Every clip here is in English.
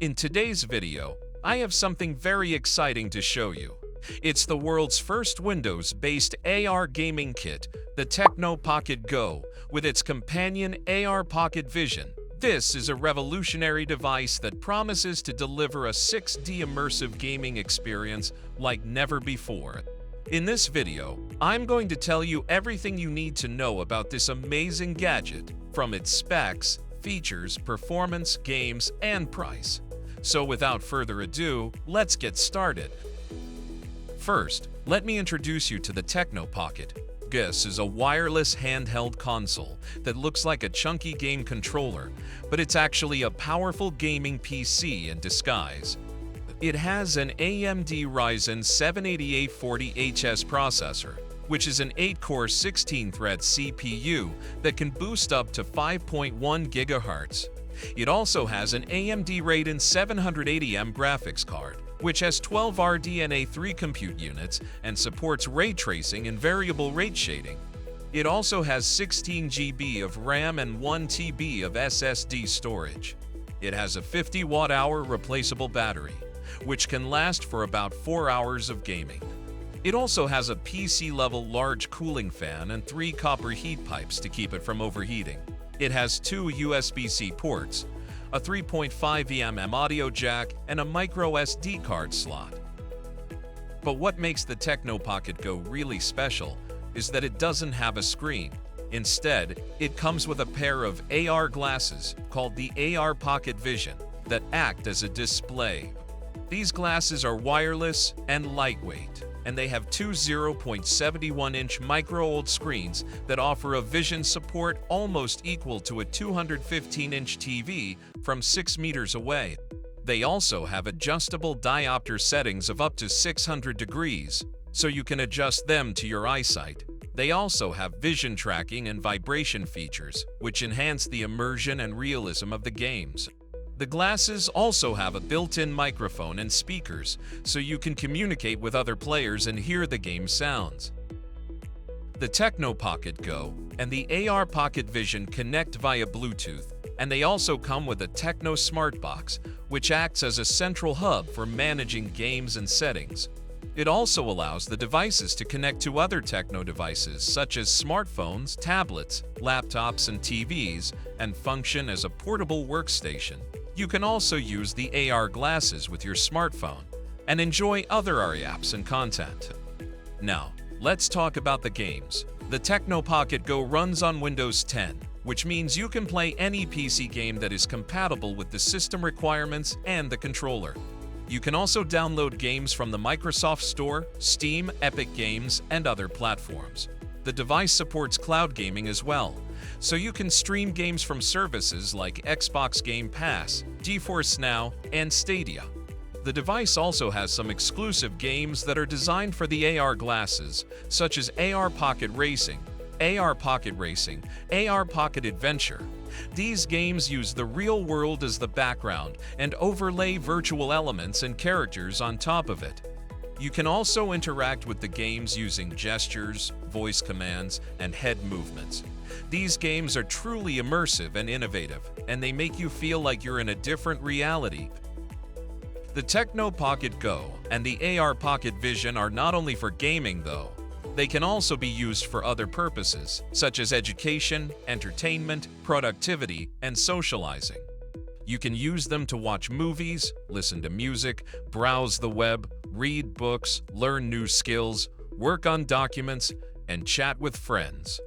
In today's video, I have something very exciting to show you. It's the world's first Windows-based AR gaming kit, the Tecno Pocket Go, with its companion AR Pocket Vision. This is a revolutionary device that promises to deliver a 6D immersive gaming experience like never before. In this video, I'm going to tell you everything you need to know about this amazing gadget, from its specs, features, performance, games, and price. So without further ado, let's get started. First, let me introduce you to the Tecno Pocket. This is a wireless handheld console that looks like a chunky game controller, but it's actually a powerful gaming PC in disguise. It has an AMD Ryzen 78840HS processor, which is an 8-core 16-thread CPU that can boost up to 5.1 GHz. It also has an AMD Radeon 780M graphics card, which has 12 RDNA3 compute units and supports ray tracing and variable rate shading. It also has 16 GB of RAM and 1 TB of SSD storage. It has a 50 watt-hour replaceable battery, which can last for about 4 hours of gaming. It also has a PC-level large cooling fan and 3 copper heat pipes to keep it from overheating. It has 2 USB-C ports, a 3.5mm audio jack, and a micro SD card slot. But what makes the Tecno Pocket Go really special is that it doesn't have a screen. Instead, it comes with a pair of AR glasses called the AR Pocket Vision that act as a display. These glasses are wireless and lightweight, and they have two 0.71-inch micro-OLED screens that offer a vision support almost equal to a 215-inch TV from 6 meters away. They also have adjustable diopter settings of up to 600 degrees, so you can adjust them to your eyesight. They also have vision tracking and vibration features, which enhance the immersion and realism of the games. The glasses also have a built-in microphone and speakers, so you can communicate with other players and hear the game sounds. The Tecno Pocket Go and the AR Pocket Vision connect via Bluetooth, and they also come with a Tecno Smart Box, which acts as a central hub for managing games and settings. It also allows the devices to connect to other Tecno devices such as smartphones, tablets, laptops, and TVs, and function as a portable workstation. You can also use the AR glasses with your smartphone and enjoy other AR apps and content. Now, let's talk about the games. The Tecno Pocket Go runs on Windows 10, which means you can play any PC game that is compatible with the system requirements and the controller. You can also download games from the Microsoft Store, Steam, Epic Games, and other platforms. The device supports cloud gaming as well, so you can stream games from services like Xbox Game Pass, GeForce Now, and Stadia. The device also has some exclusive games that are designed for the AR glasses, such as AR Pocket Racing, AR Pocket Racing, AR Pocket Adventure. These games use the real world as the background and overlay virtual elements and characters on top of it. You can also interact with the games using gestures, voice commands, and head movements. These games are truly immersive and innovative, and they make you feel like you're in a different reality. The Tecno Pocket Go and the AR Pocket Vision are not only for gaming, though. They can also be used for other purposes, such as education, entertainment, productivity, and socializing. You can use them to watch movies, listen to music, browse the web, read books, learn new skills, work on documents, and chat with friends.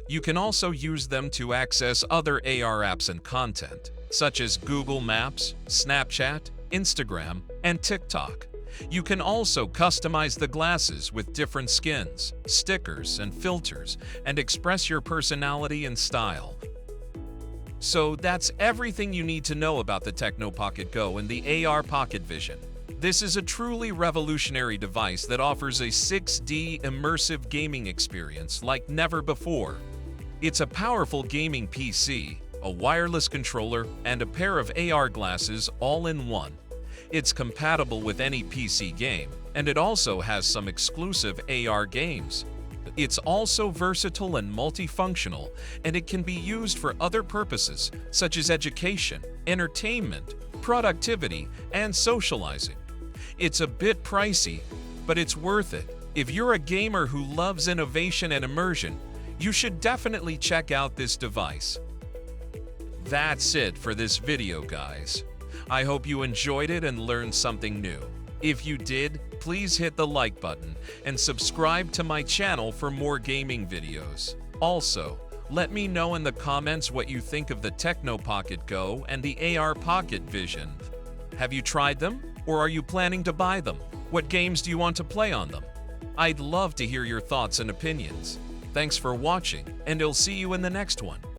You can also use them to access other AR apps and content, such as Google Maps, Snapchat, Instagram, and TikTok. You can also customize the glasses with different skins, stickers, and filters, and express your personality and style. So that's everything you need to know about the Tecno Pocket Go and the AR Pocket Vision. This is a truly revolutionary device that offers a 6D immersive gaming experience like never before. It's a powerful gaming PC, a wireless controller, and a pair of AR glasses all in one. It's compatible with any PC game, and it also has some exclusive AR games. It's also versatile and multifunctional, and it can be used for other purposes such as education, entertainment, productivity, and socializing. It's a bit pricey, but it's worth it. If you're a gamer who loves innovation and immersion, you should definitely check out this device. That's it for this video, guys. I hope you enjoyed it and learned something new. If you did, please hit the like button and subscribe to my channel for more gaming videos. Also, let me know in the comments what you think of the Tecno Pocket Go and the AR Pocket Vision. Have you tried them, or are you planning to buy them? What games do you want to play on them? I'd love to hear your thoughts and opinions. Thanks for watching, and I'll see you in the next one.